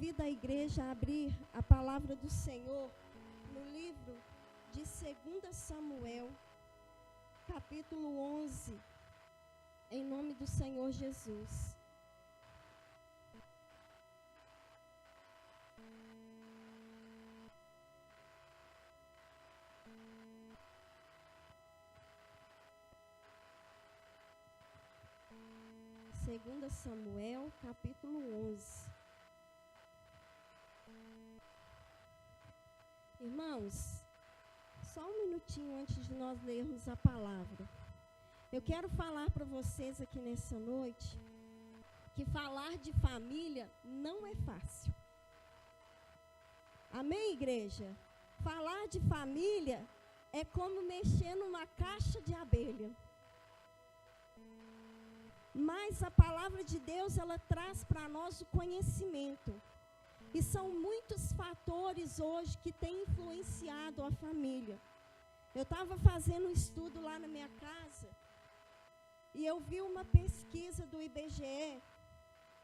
convido a igreja a abrir a palavra do Senhor no livro de 2 Samuel, capítulo 11, em nome do Senhor Jesus. Segunda Samuel, capítulo 11. Irmãos, só um minutinho antes de nós lermos a palavra. Eu quero falar para vocês aqui nessa noite que falar de família não é fácil. Amém, igreja? Falar de família é como mexer numa caixa de abelha. Mas a palavra de Deus, ela traz para nós o conhecimento. E são muitos fatores hoje que têm influenciado a família. Eu estava fazendo um estudo lá na minha casa e eu vi uma pesquisa do IBGE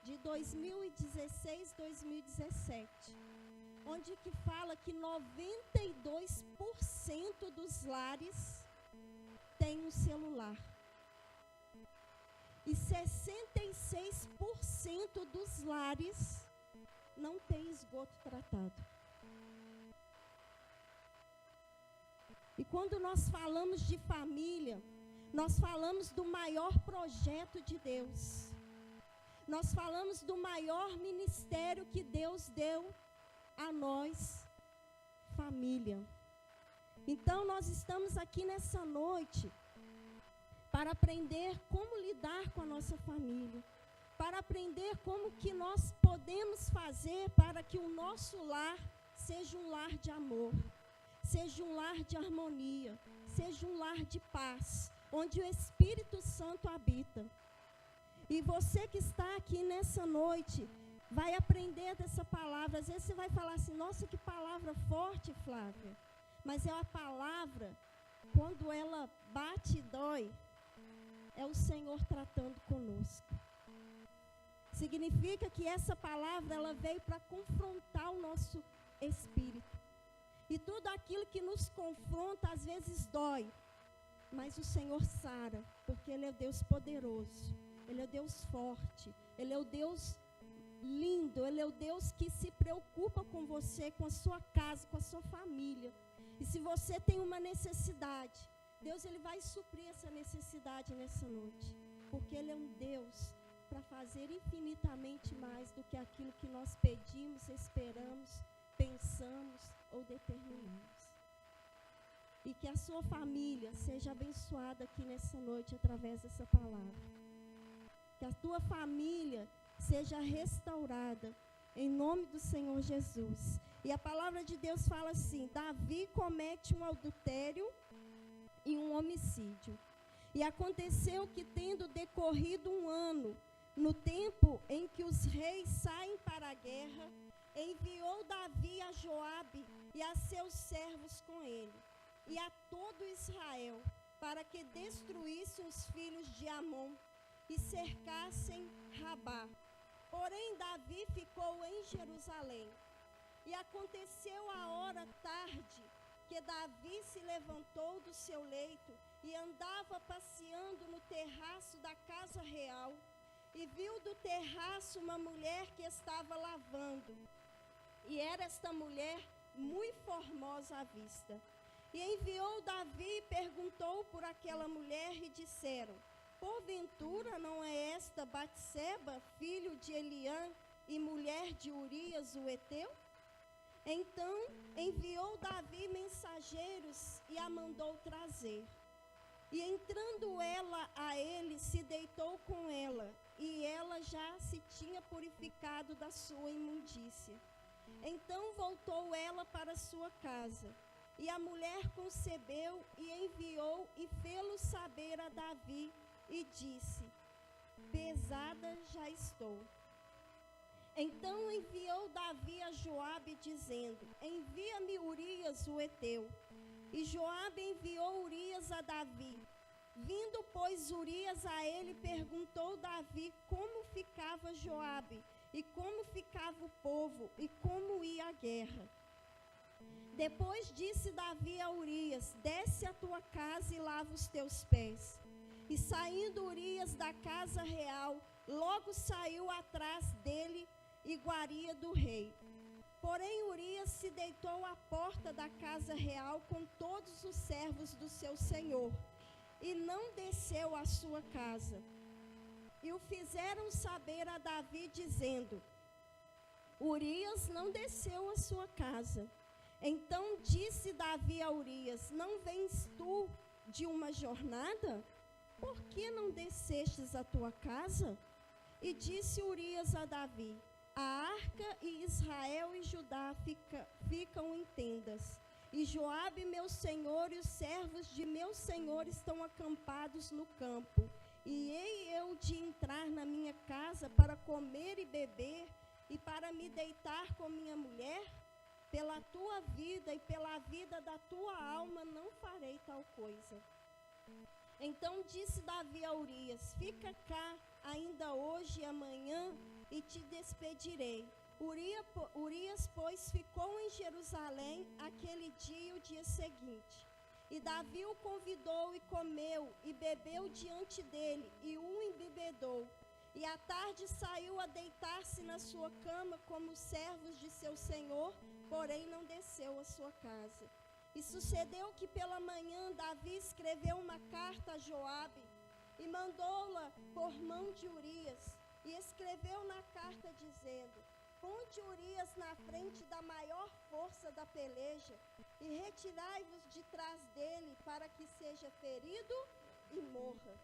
de 2016-2017, onde que fala que 92% dos lares têm um celular. E 66% dos lares não tem esgoto tratado. E quando nós falamos de família, nós falamos do maior projeto de Deus. Nós falamos do maior ministério que Deus deu a nós, família. Então nós estamos aqui nessa noite para aprender como lidar com a nossa família, para aprender como que nós podemos fazer para que o nosso lar seja um lar de amor, seja um lar de harmonia, seja um lar de paz, onde o Espírito Santo habita. E você que está aqui nessa noite vai aprender dessa palavra. Às vezes você vai falar assim: nossa, que palavra forte, Flávia. Mas é a palavra, quando ela bate e dói, é o Senhor tratando conosco. Significa que essa palavra, ela veio para confrontar o nosso espírito. E tudo aquilo que nos confronta, às vezes dói. Mas o Senhor sara, porque Ele é o Deus poderoso. Ele é o Deus forte. Ele é o Deus lindo. Ele é o Deus que se preocupa com você, com a sua casa, com a sua família. E se você tem uma necessidade, Deus, Ele vai suprir essa necessidade nessa noite. Porque Ele é um Deus para fazer infinitamente mais do que aquilo que nós pedimos, esperamos, pensamos ou determinamos. E que a sua família seja abençoada aqui nessa noite através dessa palavra. Que a tua família seja restaurada em nome do Senhor Jesus. E a palavra de Deus fala assim: Davi comete um adultério e um homicídio. E aconteceu que, tendo decorrido um ano, no tempo em que os reis saem para a guerra, enviou Davi a Joabe e a seus servos com ele, e a todo Israel, para que destruíssem os filhos de Amon e cercassem Rabá. Porém, Davi ficou em Jerusalém. E aconteceu a hora tarde, que Davi se levantou do seu leito e andava passeando no terraço da casa real, e viu do terraço uma mulher que estava lavando. E era esta mulher muito formosa à vista. E enviou Davi e perguntou por aquela mulher, e disseram: porventura não é esta Batseba, filho de Eliã e mulher de Urias o Heteu? Então enviou Davi mensageiros e a mandou trazer. E entrando ela a ele, se deitou com ela, e ela já se tinha purificado da sua imundícia. Então voltou ela para sua casa, e a mulher concebeu e enviou e fê-lo saber a Davi, e disse: pesada já estou. Então enviou Davi a Joabe, dizendo: envia-me Urias o Heteu. E Joabe enviou Urias a Davi. Vindo, pois, Urias a ele, perguntou Davi como ficava Joabe. e como ficava o povo, e como ia a guerra. Depois disse Davi a Urias: desce à tua casa e lava os teus pés. E saindo Urias da casa real, logo saiu atrás dele iguaria do rei. Porém Urias se deitou à porta da casa real com todos os servos do seu senhor, e não desceu à sua casa. E o fizeram saber a Davi, dizendo: Urias não desceu à sua casa. Então disse Davi a Urias: não vens tu de uma jornada? Por que não descestes à tua casa? E disse Urias a Davi: a arca e Israel e Judá ficam em tendas, e Joabe meu senhor e os servos de meu senhor estão acampados no campo. E hei eu de entrar na minha casa para comer e beber, e para me deitar com minha mulher? Pela tua vida e pela vida da tua alma não farei tal coisa. Então disse Davi a Urias: fica cá ainda hoje e amanhã, e te despedirei. Urias, pois, ficou em Jerusalém aquele dia e o dia seguinte. E Davi o convidou e comeu e bebeu diante dele, e o embebedou. E à tarde saiu a deitar-se na sua cama como os servos de seu senhor, porém não desceu à sua casa. E sucedeu que pela manhã Davi escreveu uma carta a Joabe e mandou-la por mão de Urias. E escreveu na carta dizendo: ponte Urias na frente da maior força da peleja e retirai-vos de trás dele para que seja ferido e morra.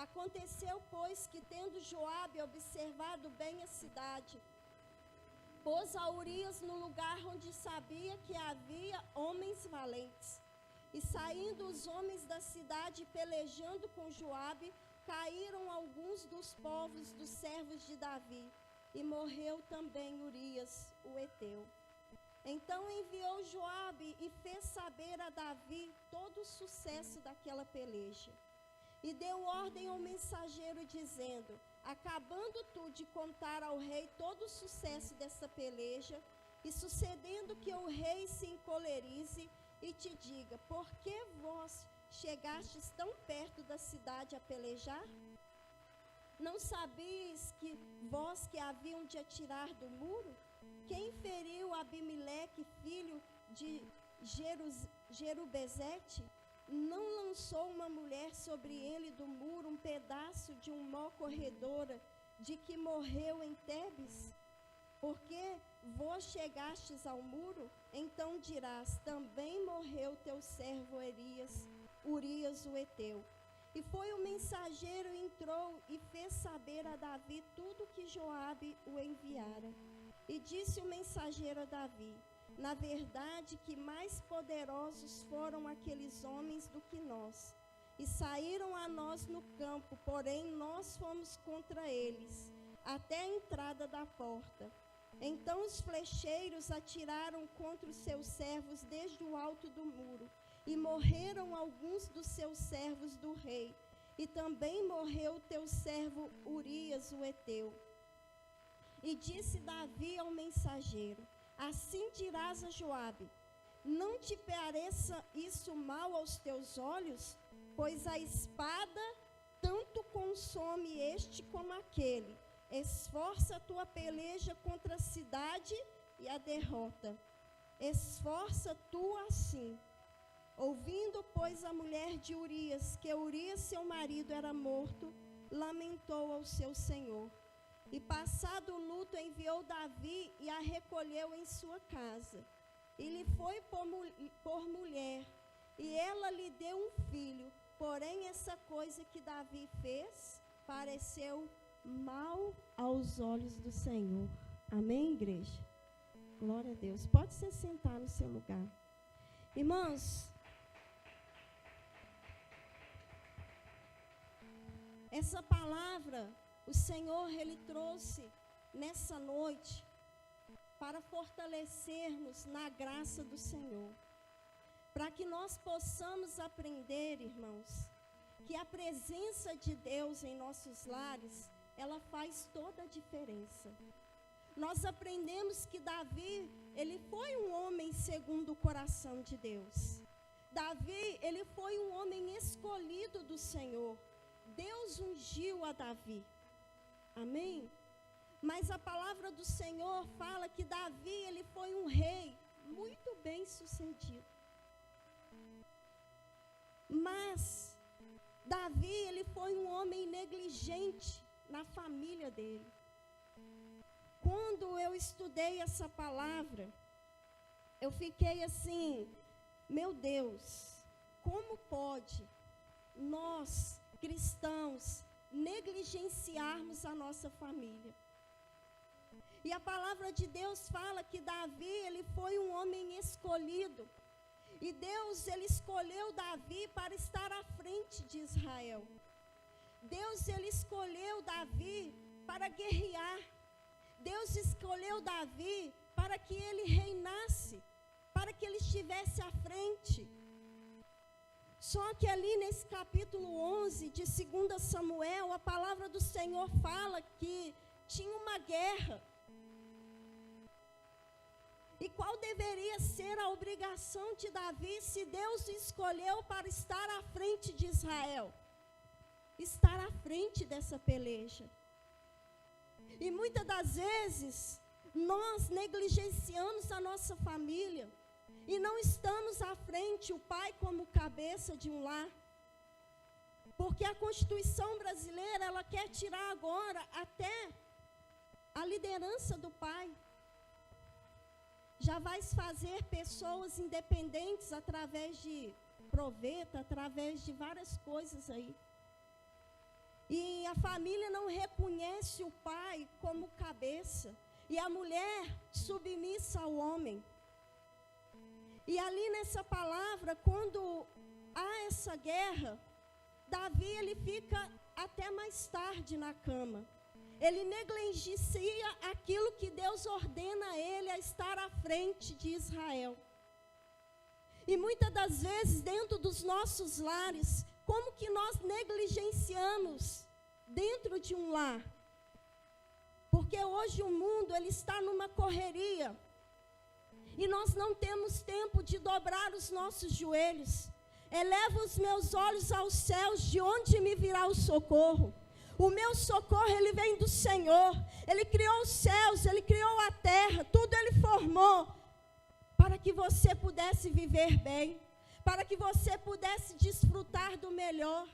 Aconteceu, pois, que tendo Joabe observado bem a cidade, pôs a Urias no lugar onde sabia que havia homens valentes. E saindo os homens da cidade pelejando com Joabe, caíram alguns dos povos dos servos de Davi, e morreu também Urias, o heteu. Então enviou Joabe e fez saber a Davi todo o sucesso daquela peleja. E deu ordem ao mensageiro, dizendo: acabando tu de contar ao rei todo o sucesso dessa peleja, e sucedendo que o rei se encolerize e te diga: por que vós chegastes tão perto da cidade a pelejar? Não sabíeis que vós que haviam de atirar do muro? Quem feriu Abimeleque, filho de Jerubezete? Não lançou uma mulher sobre ele do muro um pedaço de um mó corredora, de que morreu em Tebes? Porque vós chegastes ao muro, então dirás: também morreu teu servo Urias o heteu. E foi o mensageiro, entrou e fez saber a Davi tudo que Joabe o enviara. E disse o mensageiro a Davi: na verdade que mais poderosos foram aqueles homens do que nós, e saíram a nós no campo, porém nós fomos contra eles, até a entrada da porta. Então os flecheiros atiraram contra os seus servos desde o alto do muro, e morreram alguns dos seus servos do rei, e também morreu teu servo Urias o heteu. E disse Davi ao mensageiro: assim dirás a Joabe: não te pareça isso mal aos teus olhos? Pois a espada tanto consome este como aquele. Esforça a tua peleja contra a cidade e a derrota. Esforça tu assim. Ouvindo, pois, a mulher de Urias, que Urias seu marido era morto, lamentou ao seu senhor. E passado o luto, enviou Davi e a recolheu em sua casa. E lhe foi por mulher, e ela lhe deu um filho. Porém, essa coisa que Davi fez pareceu mal aos olhos do Senhor. Amém, igreja? Glória a Deus. Pode se sentar no seu lugar. Irmãos, essa palavra o Senhor, Ele trouxe nessa noite para fortalecermos na graça do Senhor. Para que nós possamos aprender, irmãos, que a presença de Deus em nossos lares, ela faz toda a diferença. nós aprendemos que Davi, ele foi um homem segundo o coração de Deus. Davi, ele foi um homem escolhido do Senhor. Deus ungiu a Davi. Amém? Mas a palavra do Senhor fala que Davi, ele foi um rei muito bem sucedido. Mas Davi, ele foi um homem negligente na família dele. Quando eu estudei essa palavra, eu fiquei assim, meu Deus, como pode nós, cristãos, negligenciarmos a nossa família? E a palavra de Deus fala que Davi, ele foi um homem escolhido. E Deus, ele escolheu Davi para estar à frente de Israel. Deus, ele escolheu Davi para guerrear. Deus escolheu Davi para que ele reinasse, para que ele estivesse à frente. Só que ali nesse capítulo 11 de 2 Samuel, a palavra do Senhor fala que tinha uma guerra. E qual deveria ser a obrigação de Davi se Deus o escolheu para estar à frente de Israel? Estar à frente dessa peleja. E muitas das vezes, nós negligenciamos a nossa família e não estamos à frente, o pai como cabeça de um lar. Porque a Constituição brasileira, ela quer tirar agora até a liderança do pai. Já vai fazer pessoas independentes através de proveta, através de várias coisas aí. E a família não reconhece o pai como cabeça. E a mulher submissa ao homem. E ali nessa palavra, quando há essa guerra, Davi, ele fica até mais tarde na cama. Ele negligencia aquilo que Deus ordena a ele a estar à frente de Israel. E muitas das vezes, dentro dos nossos lares, como que nós negligenciamos dentro de um lar? Porque hoje o mundo, ele está numa correria. E nós não temos tempo de dobrar os nossos joelhos. Eleva os meus olhos aos céus, de onde me virá o socorro? O meu socorro, ele vem do Senhor. Ele criou os céus, ele criou a terra, tudo ele formou para que você pudesse viver bem, para que você pudesse desfrutar do melhor.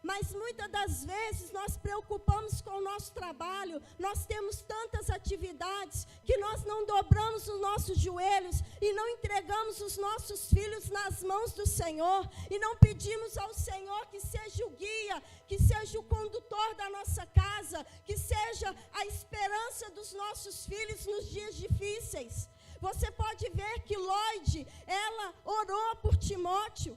Mas muitas das vezes nós preocupamos com o nosso trabalho, nós temos tantas atividades que nós não dobramos os nossos joelhos e não entregamos os nossos filhos nas mãos do Senhor e não pedimos ao Senhor que seja o guia, que seja o condutor da nossa casa, que seja a esperança dos nossos filhos nos dias difíceis. Você pode ver que Lloyd, ela orou por Timóteo.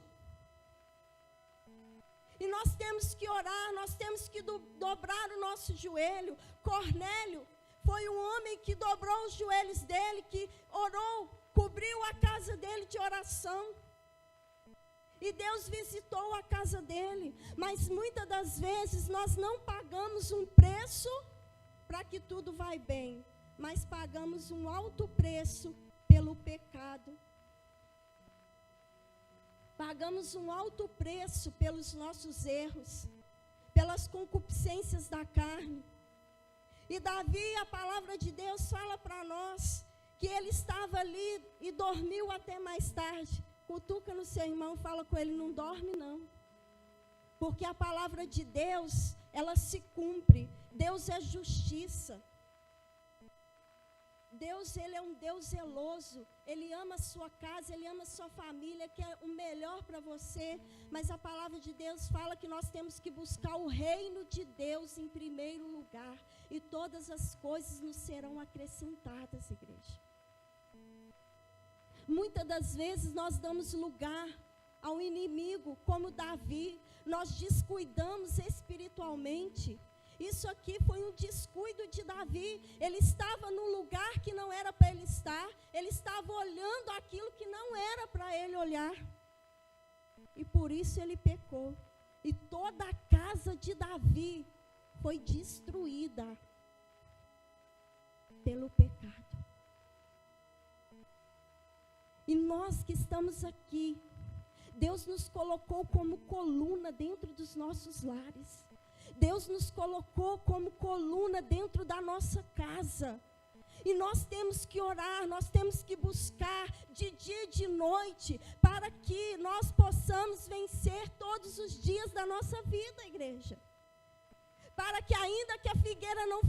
E nós temos que orar, nós temos que dobrar o nosso joelho. Cornélio foi um homem que dobrou os joelhos dele, que orou, cobriu a casa dele de oração. E Deus visitou a casa dele. Mas muitas das vezes nós não pagamos um preço para que tudo vai bem. Mas pagamos um alto preço pelo pecado. Pagamos um alto preço pelos nossos erros, pelas concupiscências da carne. E Davi, a palavra de Deus fala para nós que ele estava ali e dormiu até mais tarde. Cutuca no seu irmão, fala com ele, não dorme não. Porque a palavra de Deus, ela se cumpre. Deus é justiça. Deus, ele é um Deus zeloso, ele ama a sua casa, ele ama a sua família, quer o melhor para você, mas a palavra de Deus fala que nós temos que buscar o reino de Deus em primeiro lugar, e todas as coisas nos serão acrescentadas, igreja. Muitas das vezes nós damos lugar ao inimigo, como Davi, nós descuidamos espiritualmente. Isso aqui foi um descuido de Davi. Ele estava num lugar que não era para ele estar. Ele estava olhando aquilo que não era para ele olhar. E por isso ele pecou. E toda a casa de Davi foi destruída. pelo pecado. E nós que estamos aqui, Deus nos colocou como coluna dentro dos nossos lares. Deus nos colocou como coluna dentro da nossa casa. E nós temos que orar, nós temos que buscar de dia e de noite, para que nós possamos vencer todos os dias da nossa vida, igreja. Para que ainda que a figueira não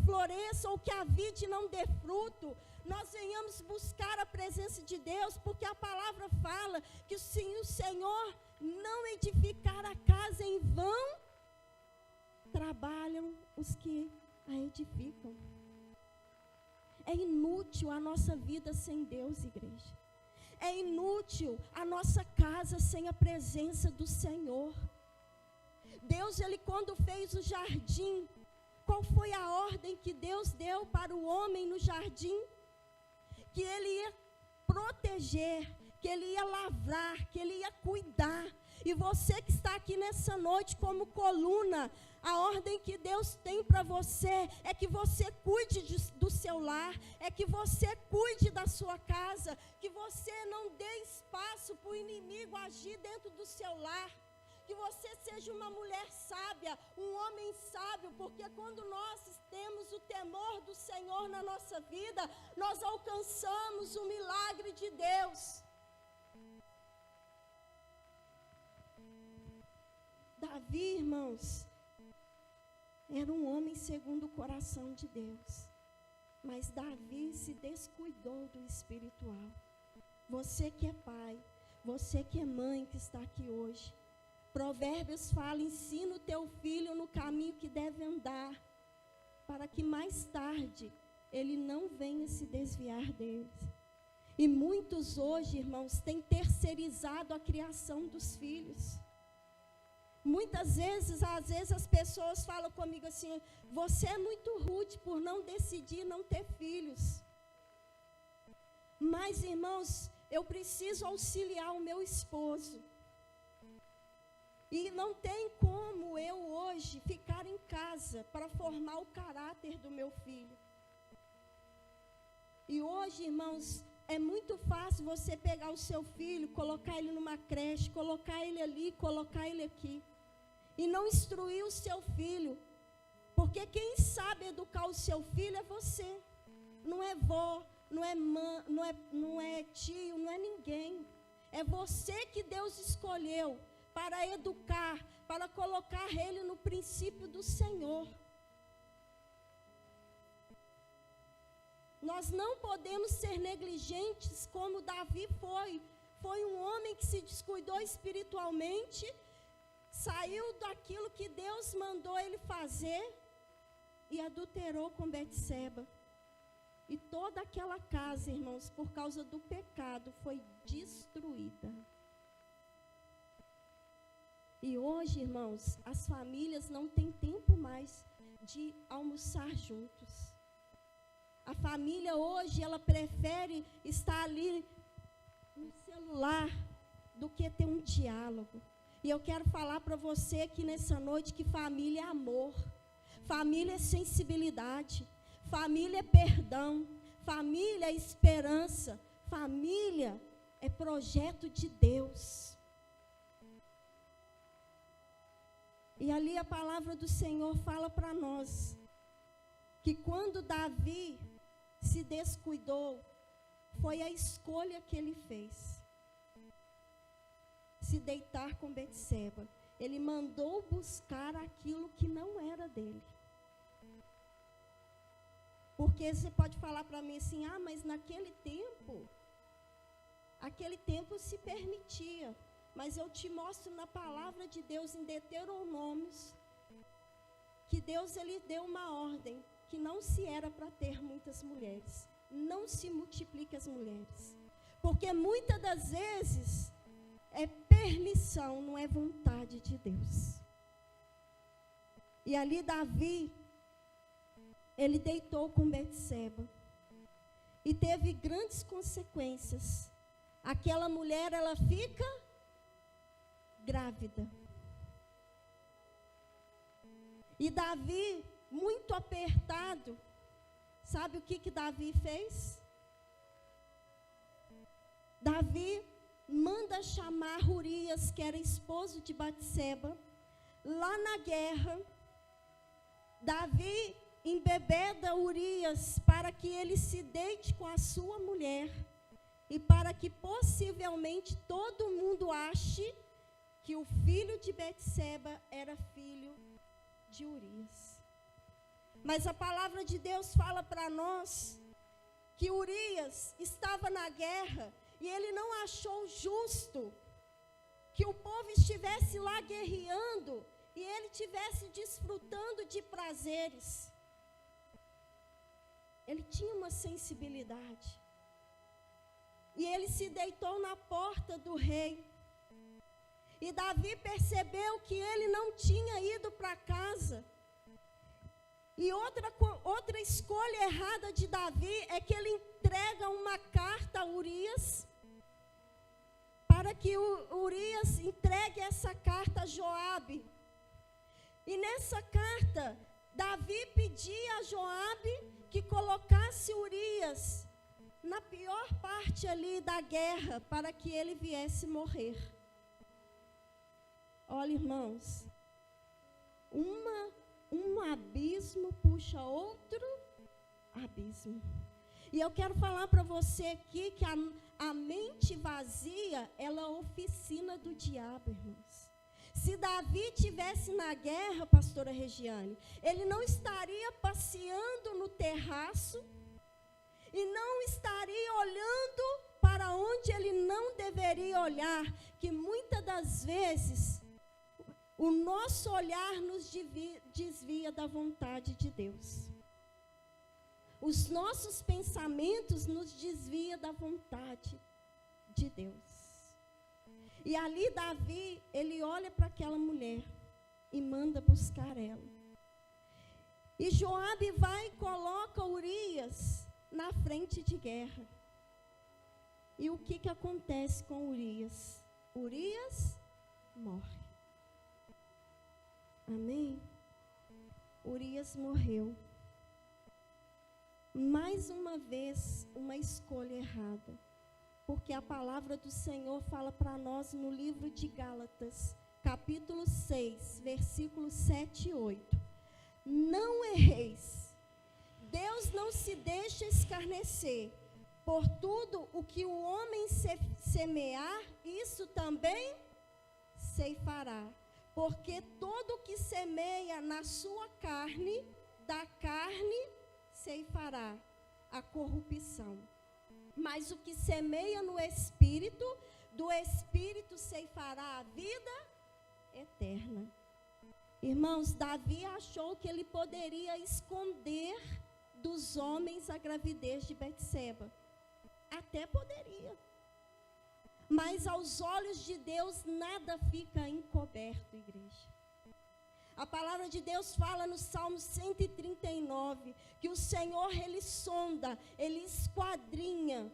floresça ou que a vide não dê fruto, nós venhamos buscar a presença de Deus, porque a palavra fala que se o Senhor não edificar a casa em vão, trabalham os que a edificam. É inútil a nossa vida sem Deus, igreja. É inútil a nossa casa sem a presença do Senhor. Deus, Ele quando fez o jardim, qual foi a ordem que Deus deu para o homem no jardim? Que Ele ia proteger, que Ele ia lavrar, que Ele ia cuidar. E você que está aqui nessa noite como coluna, a ordem que Deus tem para você é que você cuide do seu lar, é que você cuide da sua casa, que você não dê espaço para o inimigo agir dentro do seu lar, que você seja uma mulher sábia, um homem sábio, porque quando nós temos o temor do Senhor na nossa vida, nós alcançamos o milagre de Deus. Davi, irmãos, era um homem segundo o coração de Deus, mas Davi se descuidou do espiritual. Você que é pai, você que é mãe que está aqui hoje, Provérbios fala, ensina o teu filho no caminho que deve andar, para que mais tarde ele não venha se desviar dele. E muitos hoje, irmãos, têm terceirizado a criação dos filhos. Muitas vezes, às vezes as pessoas falam comigo assim, você é muito rude por não decidir não ter filhos. Mas, irmãos, eu preciso auxiliar o meu esposo. E não tem como eu hoje ficar em casa para formar o caráter do meu filho. E hoje, irmãos, é muito fácil você pegar o seu filho, colocar ele numa creche, colocar ele ali, colocar ele aqui. E não instruir o seu filho. Porque quem sabe educar o seu filho é você. Não é vó, não é mãe, não é tio, não é ninguém. É você que Deus escolheu para educar, para colocar ele no princípio do Senhor. Nós não podemos ser negligentes como Davi foi. Foi um homem que se descuidou espiritualmente, saiu daquilo que Deus mandou ele fazer e adulterou com Betseba. E toda aquela casa, irmãos, por causa do pecado, foi destruída. E hoje, irmãos, as famílias não têm tempo mais de almoçar juntos. A família hoje, ela prefere estar ali no celular do que ter um diálogo. E eu quero falar para você aqui nessa noite que família é amor, família é sensibilidade, família é perdão, família é esperança, família é projeto de Deus. E ali a palavra do Senhor fala para nós que quando Davi se descuidou, foi a escolha que ele fez. Se deitar com Betseba. Ele mandou buscar aquilo que não era dele. Porque você pode falar para mim assim, mas naquele tempo se permitia. Mas eu te mostro na palavra de Deus, em Deuteronômios, que Deus ele deu uma ordem, que não se era para ter muitas mulheres. Não se multiplique as mulheres. Porque muitas das vezes é permissão, não é vontade de Deus. E ali Davi, ele deitou com Betseba. E teve grandes consequências. Aquela mulher, ela fica grávida. E Davi, muito apertado, Sabe o que Davi fez? Davi manda chamar Urias, que era esposo de Batseba, lá na guerra. Davi embebeda Urias para que ele se deite com a sua mulher e para que possivelmente todo mundo ache que o filho de Batseba era filho de Urias. Mas a palavra de Deus fala para nós que Urias estava na guerra e ele não achou justo que o povo estivesse lá guerreando e ele estivesse desfrutando de prazeres. Ele tinha uma sensibilidade. E ele se deitou na porta do rei. E Davi percebeu que ele não tinha ido para casa. E outra escolha errada de Davi é que ele entrega uma carta a Urias, para que Urias entregue essa carta a Joabe. E nessa carta, Davi pedia a Joabe que colocasse Urias na pior parte ali da guerra, para que ele viesse morrer. Olha, irmãos, um abismo puxa outro abismo. E eu quero falar para você aqui que a mente vazia, ela é a oficina do diabo, irmãos. Se Davi tivesse na guerra, pastora Regiane, ele não estaria passeando no terraço e não estaria olhando para onde ele não deveria olhar, que muitas das vezes o nosso olhar nos desvia da vontade de Deus. Os nossos pensamentos nos desviam da vontade de Deus. E ali Davi, ele olha para aquela mulher e manda buscar ela. E Joabe vai e coloca Urias na frente de guerra. E o que acontece com Urias? Urias morre. Amém? Urias morreu. Mais uma vez, uma escolha errada. Porque a palavra do Senhor fala para nós no livro de Gálatas, capítulo 6, versículos 7 e 8. Não erreis. Deus não se deixa escarnecer. Por tudo o que o homem semear, isso também ceifará. Porque todo o que semeia na sua carne, da carne ceifará a corrupção. Mas o que semeia no Espírito, do Espírito ceifará a vida eterna. Irmãos, Davi achou que ele poderia esconder dos homens a gravidez de Batseba. Até poderia. Mas aos olhos de Deus nada fica encoberto, igreja. A palavra de Deus fala no Salmo 139, que o Senhor, Ele sonda, Ele esquadrinha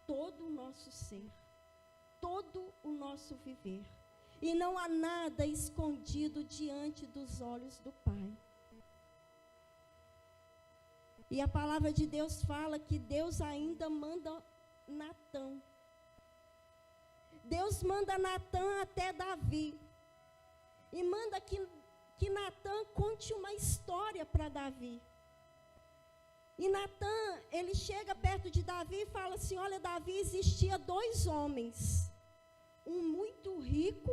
todo o nosso ser, todo o nosso viver. E não há nada escondido diante dos olhos do Pai. E a palavra de Deus fala que Deus ainda manda Natã. Deus manda Natã até Davi. E manda que Natã conte uma história para Davi. E Natã, ele chega perto de Davi e fala assim: olha, Davi, existia 2 homens. Um muito rico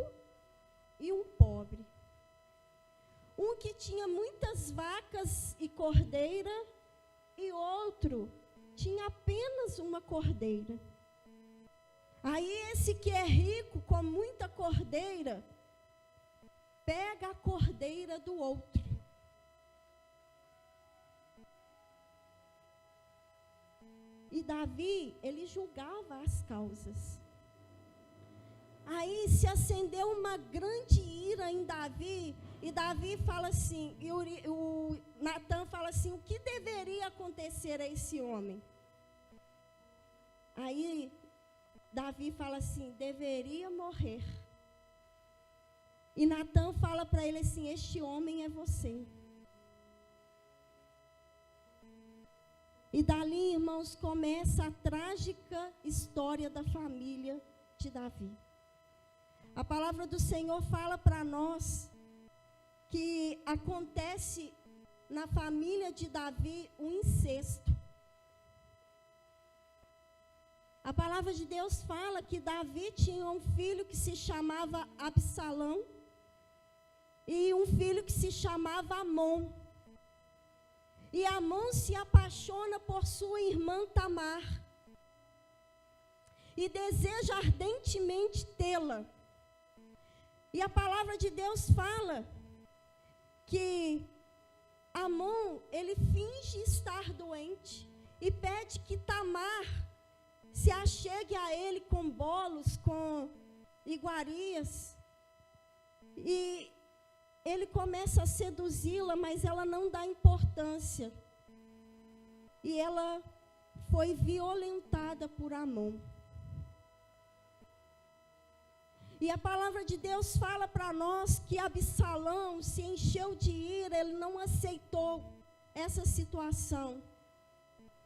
e um pobre. Um que tinha muitas vacas e cordeira, e outro tinha apenas uma cordeira. Aí esse que é rico, com muita cordeira, pega a cordeira do outro. E Davi, ele julgava as causas. Aí se acendeu uma grande ira em Davi, e Davi fala assim, e o Natã fala assim: o que deveria acontecer a esse homem? Aí Davi fala assim: deveria morrer. E Natã fala para ele assim: este homem é você. E dali, irmãos, começa a trágica história da família de Davi. A palavra do Senhor fala para nós que acontece na família de Davi um incesto. A palavra de Deus fala que Davi tinha um filho que se chamava Absalão e um filho que se chamava Amon. E Amon se apaixona por sua irmã Tamar e deseja ardentemente tê-la. E a palavra de Deus fala que Amon, ele finge estar doente e pede que Tamar se achegue a ele com bolos, com iguarias. E ele começa a seduzi-la, mas ela não dá importância. E ela foi violentada por Amon. E a palavra de Deus fala para nós que Absalão se encheu de ira, ele não aceitou essa situação.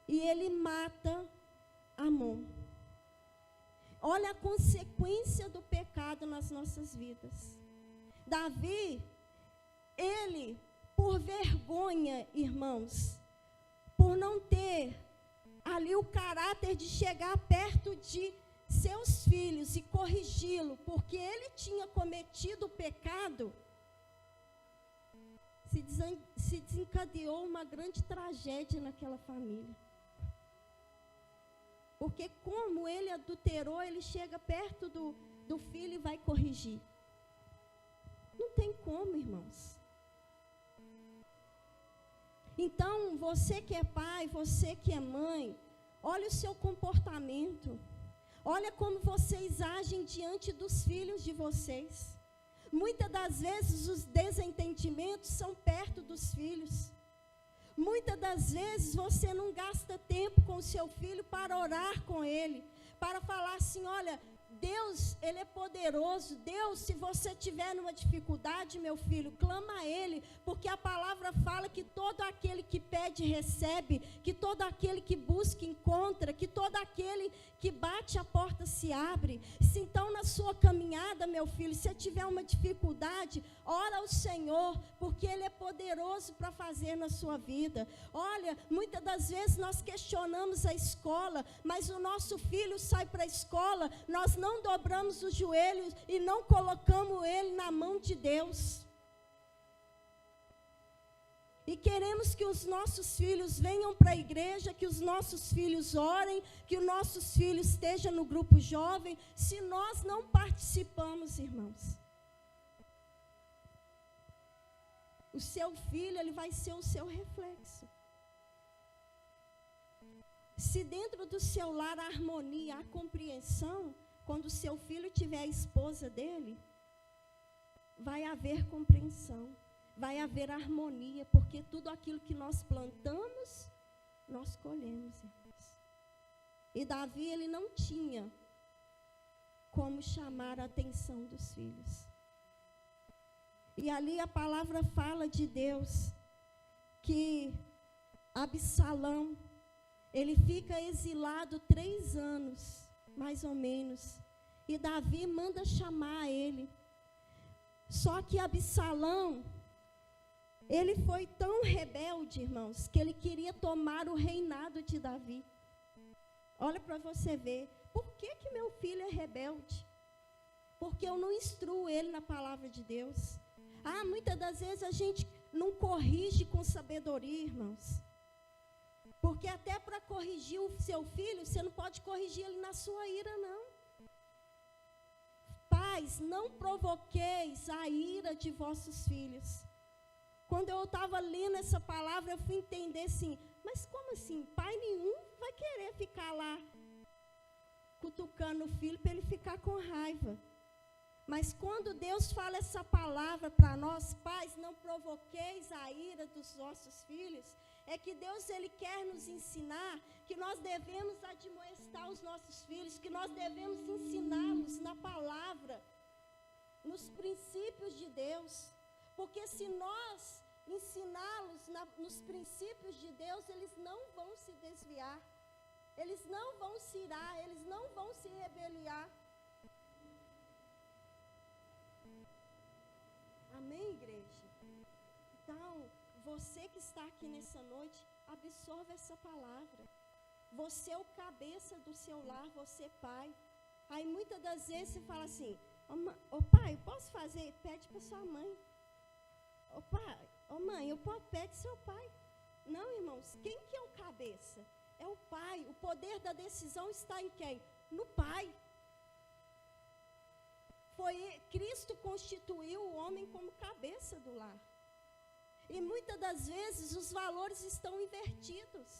E ele mata Amon. Olha a consequência do pecado nas nossas vidas. Davi, ele, por vergonha, irmãos, por não ter ali o caráter de chegar perto de seus filhos e corrigi-lo, porque ele tinha cometido o pecado, se desencadeou uma grande tragédia naquela família. Porque como ele adulterou, ele chega perto do filho e vai corrigir. Não tem como, irmãos. Então, você que é pai, você que é mãe, olha o seu comportamento. Olha como vocês agem diante dos filhos de vocês. Muitas das vezes os desentendimentos são perto dos filhos. Muitas das vezes você não gasta tempo com o seu filho para orar com ele, para falar assim, olha, Deus, ele é poderoso. Deus, se você tiver numa dificuldade, meu filho, clama a ele, porque a palavra fala que todo aquele que pede, recebe, que todo aquele que busca, encontra, que todo aquele que bate, a porta se abre. Se então na sua caminhada, meu filho, se tiver uma dificuldade, ora ao Senhor, porque ele é poderoso para fazer na sua vida. Olha, muitas das vezes nós questionamos a escola, mas o nosso filho sai para a escola, nós não dobramos os joelhos e não colocamos ele na mão de Deus. E queremos que os nossos filhos venham para a igreja, que os nossos filhos orem, que os nossos filhos estejam no grupo jovem, se nós não participamos, irmãos. O seu filho, ele vai ser o seu reflexo. Se dentro do seu lar a harmonia, a compreensão, quando o seu filho tiver a esposa dele, vai haver compreensão, vai haver harmonia, porque tudo aquilo que nós plantamos, nós colhemos, irmãos. E Davi, ele não tinha como chamar a atenção dos filhos. E ali a palavra fala de Deus, que Absalão, ele fica exilado 3 anos, mais ou menos. E Davi manda chamar ele. Só que Absalão, ele foi tão rebelde, irmãos, que ele queria tomar o reinado de Davi. Olha para você ver. Por que meu filho é rebelde? Porque eu não instruo ele na palavra de Deus. Muitas das vezes a gente não corrige com sabedoria, irmãos. Porque até para corrigir o seu filho, você não pode corrigir ele na sua ira, não. Pais, não provoqueis a ira de vossos filhos. Quando eu estava lendo essa palavra, eu fui entender assim, mas como assim? Pai nenhum vai querer ficar lá cutucando o filho para ele ficar com raiva. Mas quando Deus fala essa palavra para nós, pais, não provoqueis a ira dos vossos filhos, é que Deus, ele quer nos ensinar que nós devemos admoestar os nossos filhos, que nós devemos ensiná-los na palavra, nos princípios de Deus. Porque se nós ensiná-los nos princípios de Deus, eles não vão se desviar. Eles não vão se irar, eles não vão se rebeliar. Amém, igreja? Então, você que está aqui nessa noite, absorva essa palavra. Você é o cabeça do seu lar, você é pai. Aí muitas das vezes você fala assim, ô pai, eu posso fazer? Pede para sua mãe. Ô pai, ô mãe, pede seu pai. Não, irmãos, quem que é o cabeça? É o pai. O poder da decisão está em quem? No pai. Cristo constituiu o homem como cabeça do lar. E muitas das vezes os valores estão invertidos.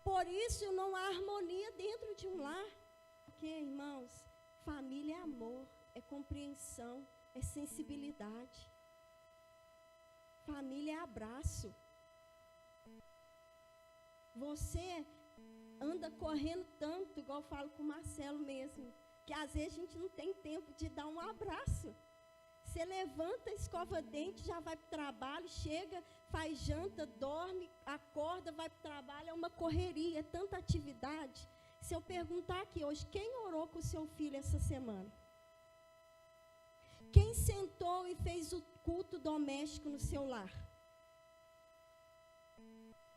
Por isso não há harmonia dentro de um lar. Porque, irmãos, família é amor, é compreensão, é sensibilidade. Família é abraço. Você anda correndo tanto, igual eu falo com o Marcelo mesmo, que às vezes a gente não tem tempo de dar um abraço. Você levanta, escova dente, já vai para o trabalho, chega, faz janta, dorme, acorda, vai para o trabalho, é uma correria, é tanta atividade. Se eu perguntar aqui hoje, quem orou com o seu filho essa semana? Quem sentou e fez o culto doméstico no seu lar?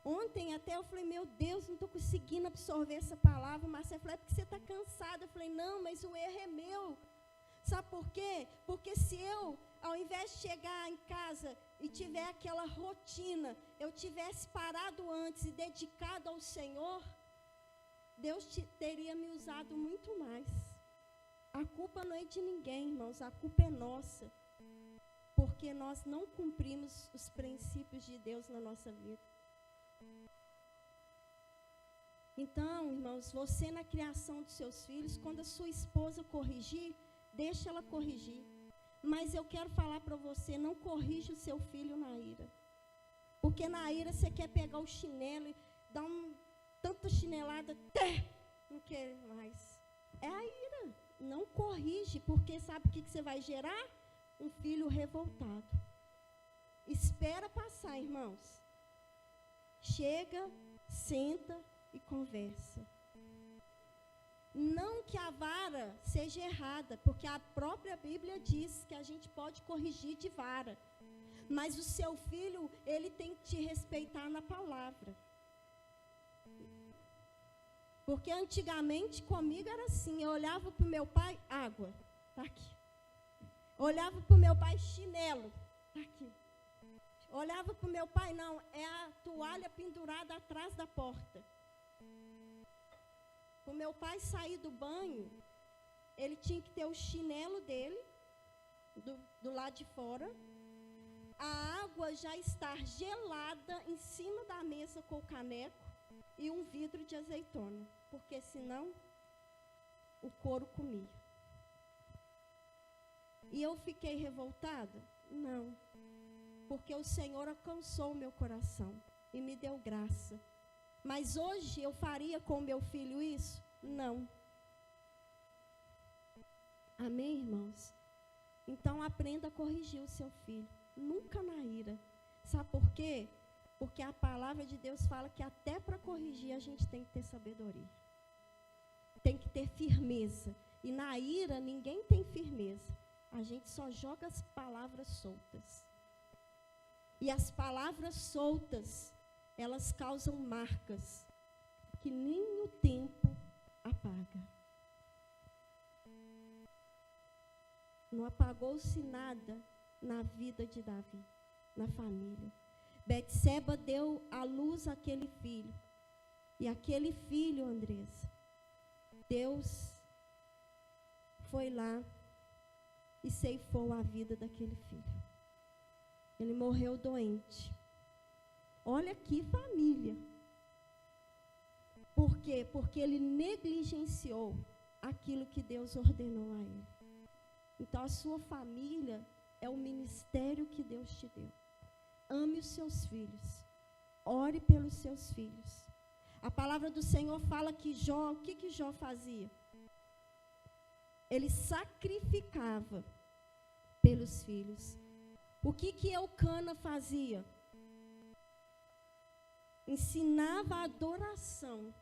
Ontem até eu falei, meu Deus, não estou conseguindo absorver essa palavra. O Marcelo falou, é porque você está cansada. Eu falei, não, mas o erro é meu. Sabe por quê? Porque se eu, ao invés de chegar em casa e tiver aquela rotina, eu tivesse parado antes e dedicado ao Senhor, Deus teria me usado muito mais. A culpa não é de ninguém, irmãos, a culpa é nossa. Porque nós não cumprimos os princípios de Deus na nossa vida. Então, irmãos, você na criação dos seus filhos, quando a sua esposa corrigir, deixa ela corrigir. Mas eu quero falar para você, não corrija o seu filho na ira. Porque na ira você quer pegar o chinelo e dar tanta chinelada, até não quer mais. É a ira. Não corrige, porque sabe o que você vai gerar? Um filho revoltado. Espera passar, irmãos. Chega, senta e conversa. Não que a vara seja errada, porque a própria Bíblia diz que a gente pode corrigir de vara. Mas o seu filho, ele tem que te respeitar na palavra. Porque antigamente comigo era assim, eu olhava para o meu pai, água, está aqui. Olhava para o meu pai, chinelo, está aqui. Olhava para o meu pai, não, é a toalha pendurada atrás da porta. O meu pai sair do banho, ele tinha que ter o chinelo dele, do lado de fora, a água já estar gelada em cima da mesa com o caneco e um vidro de azeitona, porque senão o couro comia. E eu fiquei revoltada? Não, porque o Senhor alcançou o meu coração e me deu graça. Mas hoje eu faria com meu filho isso? Não. Amém, irmãos? Então aprenda a corrigir o seu filho. Nunca na ira. Sabe por quê? Porque a palavra de Deus fala que até para corrigir a gente tem que ter sabedoria. Tem que ter firmeza. E na ira ninguém tem firmeza. A gente só joga as palavras soltas. E as palavras soltas, elas causam marcas que nem o tempo apaga. Não apagou-se nada na vida de Davi, na família. Betseba deu à luz aquele filho. E aquele filho, Andressa, Deus foi lá e ceifou a vida daquele filho. Ele morreu doente. Olha que família. Por quê? Porque ele negligenciou aquilo que Deus ordenou a ele. Então a sua família é o ministério que Deus te deu. Ame os seus filhos. Ore pelos seus filhos. A palavra do Senhor fala que Jó, o que Jó fazia? Ele sacrificava pelos filhos. O que Eucana fazia? Ensinava a adoração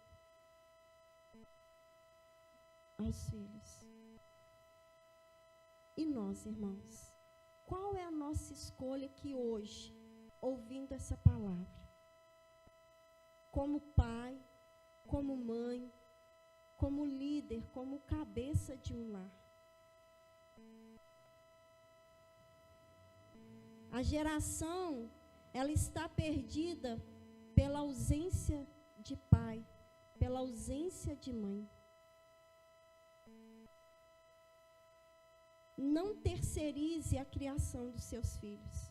aos filhos. E nós, irmãos, qual é a nossa escolha aqui hoje, ouvindo essa palavra? Como pai, como mãe, como líder, como cabeça de um lar. A geração, ela está perdida pela ausência de pai, pela ausência de mãe. Não terceirize a criação dos seus filhos.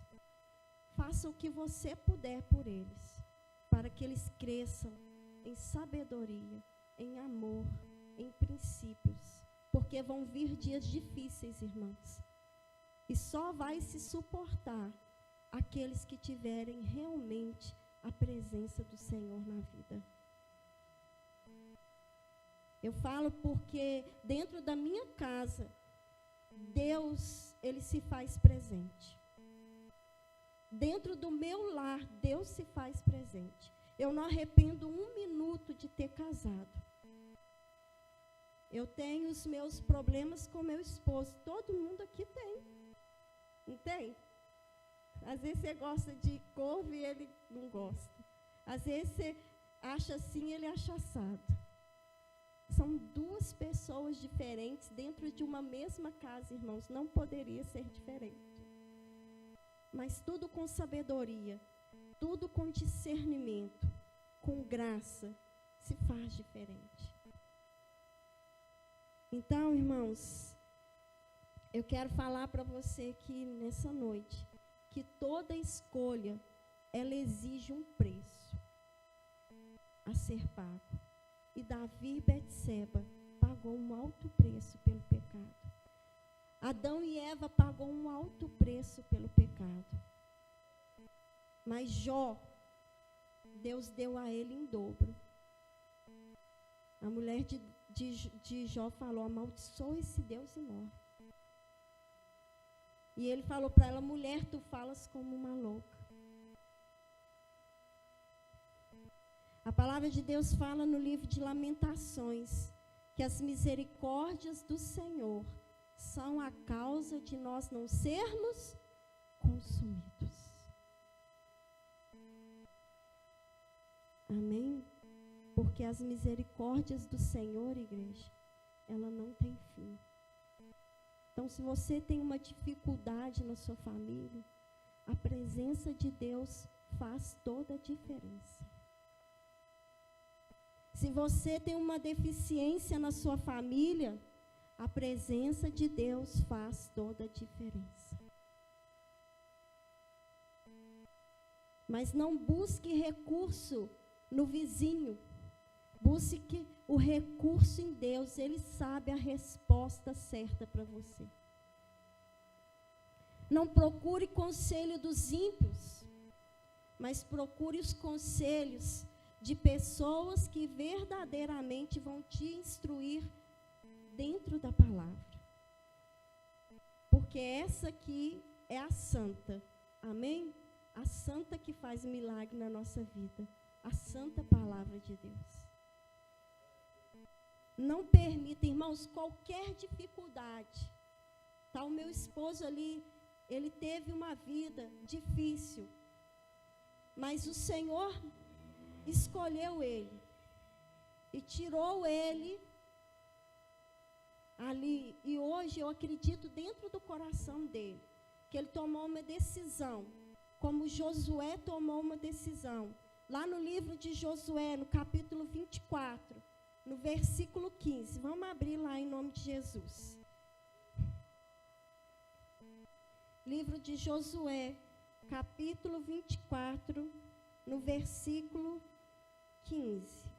Faça o que você puder por eles, para que eles cresçam em sabedoria, em amor, em princípios. Porque vão vir dias difíceis, irmãos. E só vai se suportar aqueles que tiverem realmente a presença do Senhor na vida. Eu falo porque dentro da minha casa, Deus, Ele se faz presente. Dentro do meu lar, Deus se faz presente. Eu não arrependo um minuto de ter casado. Eu tenho os meus problemas com meu esposo. Todo mundo aqui tem. Não tem? Às vezes você gosta de couve e ele não gosta. Às vezes você acha assim e ele acha assado. São duas pessoas diferentes dentro de uma mesma casa, irmãos. Não poderia ser diferente. Mas tudo com sabedoria, tudo com discernimento, com graça, se faz diferente. Então, irmãos, eu quero falar para você aqui nessa noite que toda escolha, ela exige um preço a ser pago. E Davi e Betseba pagou um alto preço pelo pecado. Adão e Eva pagou um alto preço pelo pecado. Mas Jó, Deus deu a ele em dobro. A mulher de Jó falou: amaldiçoa esse Deus e morre. E ele falou para ela: mulher, tu falas como uma louca. A palavra de Deus fala no livro de Lamentações que as misericórdias do Senhor são a causa de nós não sermos consumidos. Amém? Porque as misericórdias do Senhor, igreja, ela não tem fim. Então, se você tem uma dificuldade na sua família, a presença de Deus faz toda a diferença. Se você tem uma deficiência na sua família, a presença de Deus faz toda a diferença. Mas não busque recurso no vizinho. Busque o recurso em Deus. Ele sabe a resposta certa para você. Não procure conselho dos ímpios, mas procure os conselhos de pessoas que verdadeiramente vão te instruir dentro da palavra. Porque essa aqui é a santa. Amém? A santa que faz milagre na nossa vida. A santa palavra de Deus. Não permita, irmãos, qualquer dificuldade. Tá, o meu esposo ali, ele teve uma vida difícil. Mas o Senhor escolheu ele. E tirou ele ali. E hoje eu acredito dentro do coração dele, que ele tomou uma decisão. Como Josué tomou uma decisão. Lá no livro de Josué, no capítulo 24, no versículo 15. Vamos abrir lá em nome de Jesus. Livro de Josué, capítulo 24, no versículo 15.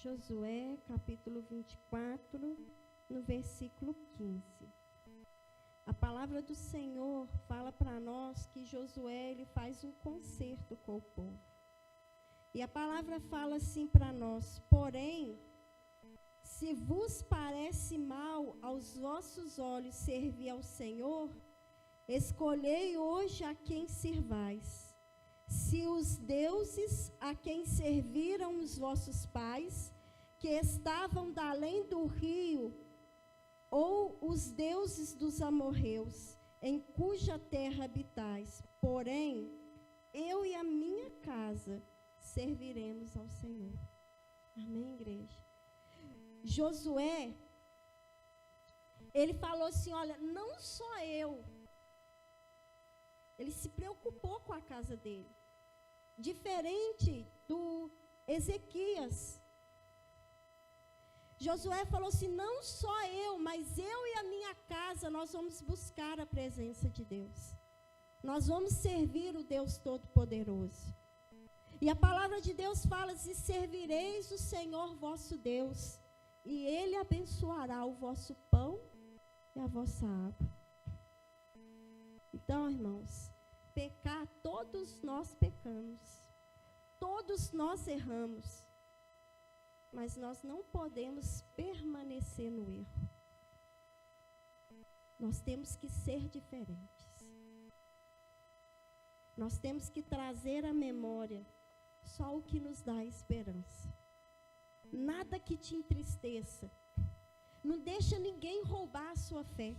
Josué, capítulo 24, no versículo 15. A palavra do Senhor fala para nós que Josué ele faz um concerto com o povo. E a palavra fala assim para nós: porém, se vos parece mal aos vossos olhos servir ao Senhor, escolhei hoje a quem servais. Se os deuses a quem serviram os vossos pais, que estavam da além do rio, ou os deuses dos amorreus, em cuja terra habitais. Porém, eu e a minha casa serviremos ao Senhor. Amém, igreja? Josué, ele falou assim, olha, não só eu. Ele se preocupou com a casa dele. Diferente do Ezequias. Josué falou assim, não só eu, mas eu e a minha casa, nós vamos buscar a presença de Deus. Nós vamos servir o Deus Todo-Poderoso. E a palavra de Deus fala, se servireis o Senhor vosso Deus, e Ele abençoará o vosso pão e a vossa água. Então, irmãos, pecar, todos nós pecamos. Todos nós erramos. Mas nós não podemos permanecer no erro. Nós temos que ser diferentes. Nós temos que trazer à memória só o que nos dá esperança. Nada que te entristeça. Não deixa ninguém roubar a sua fé.